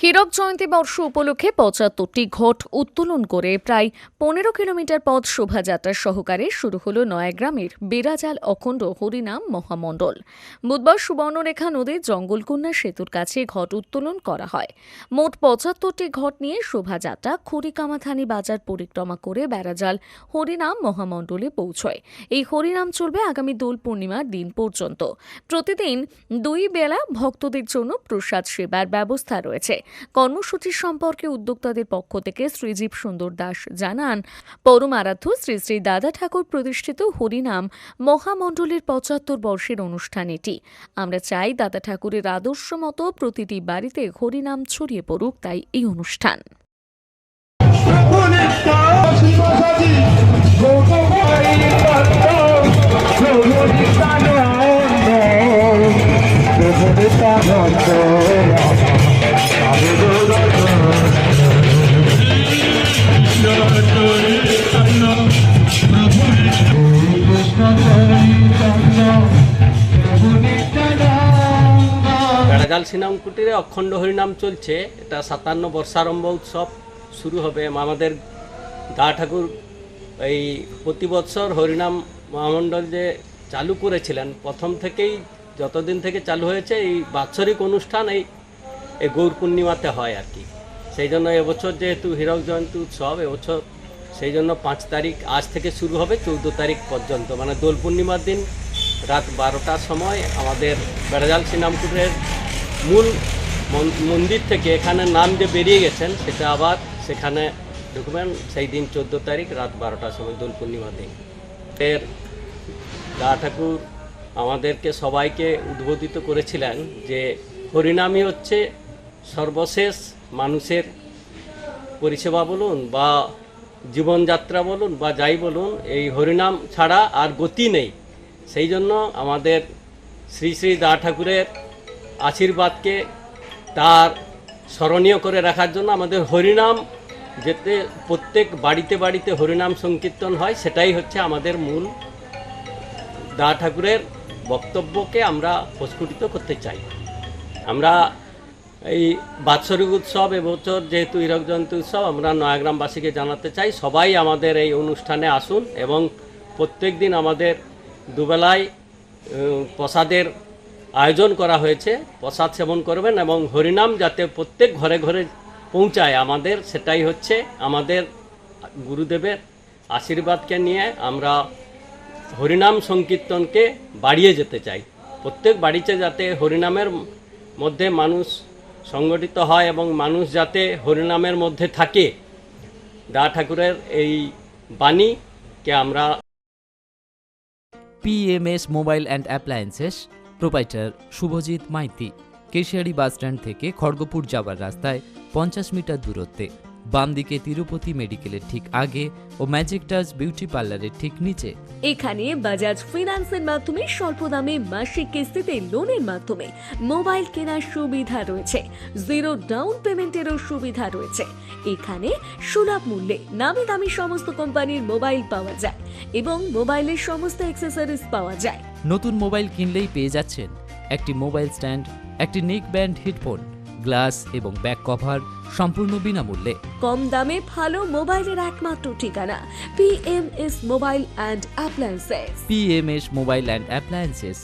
হীরক জয়ন্তী বর্ষ উপলক্ষে ৭৫টি ঘট উত্তোলন করে প্রায় ১৫ কিলোমিটার পথ শোভাযাত্রা সহকারে শুরু হল নয়াগ্রামের বেড়াজাল অখণ্ড হরিনাম মহামণ্ডল। বুধবার সুবর্ণরেখা নদীর জঙ্গলকন্যা সেতুর কাছে ঘট উত্তোলন করা হয়। মোট ৭৫টি ঘট নিয়ে শোভাযাত্রা খড়িকামাথানি বাজার পরিক্রমা করে বেড়াজাল হরিনাম মহামণ্ডলে পৌঁছয়। এই হরিনাম চলবে আগামী দোল পূর্ণিমার দিন পর্যন্ত। প্রতিদিন ২ বেলা ভক্তদের জন্য প্রসাদ সেবার ব্যবস্থা রয়েছে। কর্মসূচি সম্পর্কে উদ্যোক্তাদের পক্ষ থেকে শ্রীজীব সুন্দর দাস জানান, পরম আরাধ্য শ্রী শ্রী দাদা ঠাকুর প্রতিষ্ঠিত হরিনাম মহামণ্ডলের ৭৫ বর্ষের অনুষ্ঠান এটি। আমরা চাই দাদা ঠাকুরের আদর্শ মতো প্রতিটি বাড়িতে হরিনাম ছড়িয়ে পড়ুক, তাই এই অনুষ্ঠান। বেড়াজাল শ্রীনামকুটিরে অখণ্ড হরিনাম চলছে। এটা ৫৭ বর্ষারম্ভ উৎসব শুরু হবে। আমাদের দা ঠাকুর এই প্রতি বছর হরিনাম মহামণ্ডল যে চালু করেছিলেন, প্রথম থেকেই যতদিন থেকে চালু হয়েছে এই বাৎসরিক অনুষ্ঠান এই গৌর পূর্ণিমাতে হয় আর কি। সেই জন্য এবছর যেহেতু হীরক জয়ন্তী উৎসব, এবছর সেই জন্য ৫ তারিখ আজ থেকে শুরু হবে ১৪ তারিখ পর্যন্ত, মানে দোল পূর্ণিমার দিন রাত ১২টার সময় আমাদের বেড়াজাল শ্রীনামকুটিরের মূল মন্দির থেকে এখানে নাম যে বেরিয়ে গেছেন সেটা আবার সেখানে ঢুকবেন সেই দিন ১৪ তারিখ রাত ১২টার সময় দোল পূর্ণিমা দিন। এর দা ঠাকুর আমাদেরকে সবাইকে উদ্বোধিত করেছিলেন যে হরিনামই হচ্ছে সর্বশেষ মানুষের পরিষেবা বলুন বা জীবনযাত্রা বলুন বা যাই বলুন, এই হরিনাম ছাড়া আর গতি নেই। সেই জন্য আমাদের শ্রী শ্রী দা ঠাকুরের আশীর্বাদকে তার স্মরণীয় করে রাখার জন্য আমাদের হরিনাম যেতে প্রত্যেক বাড়িতে বাড়িতে হরিনাম সংকীর্তন হয়, সেটাই হচ্ছে আমাদের মূল। দা ঠাকুরের বক্তব্যকে আমরা প্রস্ফুটিত করতে চাই। আমরা এই বাৎসরিক উৎসব এবছর যেহেতু হীরক জয়ন্তী উৎসব, আমরা নয়াগ্রামবাসীকে জানাতে চাই সবাই আমাদের এই অনুষ্ঠানে আসুন এবং প্রত্যেক দিন আমাদের দুবেলায় প্রসাদের আয়োজন করা হয়েছে। প্রসাদ সেবন করবেন এবং হরিনাম যাতে প্রত্যেক ঘরে ঘরে পৌঁছায় আমাদের, সেটাই হচ্ছে আমাদের গুরুদেবের আশীর্বাদকে নিয়ে আমরা হরিনাম সংকীর্তনকে বাড়িয়ে যেতে চাই। প্রত্যেক বাড়িতে যাতে হরিনামের মধ্যে মানুষ সংগঠিত হয় এবং মানুষ যাতে হরিনামের মধ্যে থাকে, দা ঠাকুরের এই বাণীকে আমরা। PMS mobile and appliances proprietor Subhajit Maity, Keshiary bus stand থেকে খড়গপুর যাওয়ার রাস্তায় ৫০ মিটার দূরত্বে, বাম দিকে তিরুপতি মেডিকেলের ঠিক আগে ও ম্যাজিক টাচ বিউটি পার্লারের ঠিক নিচে। এখানে বাজাজ ফিন্যান্সের মাধ্যমে স্বল্প দামে মাসিক কিস্তিতে লোনের মাধ্যমে মোবাইল কেনার সুবিধা রয়েছে। 0 ডাউন পেমেন্টেরও সুবিধা রয়েছে। এখানে সুলভ মূল্যে নামি দামি সমস্ত কোম্পানির মোবাইল পাওয়া যায় এবং মোবাইলের সমস্ত অ্যাক্সেসরিজ পাওয়া যায়। নতুন মোবাইল কিনলেই পেয়ে যাচ্ছেন একটি মোবাইল স্ট্যান্ড, একটি নেক ব্যান্ড হেডফোন, গ্লাস এবং ব্যাক কভার সম্পূর্ণ বিনামূল্যে। কম দামে ভালো মোবাইলের একমাত্র ঠিকানা PMS mobile and appliances. PMS mobile and appliances.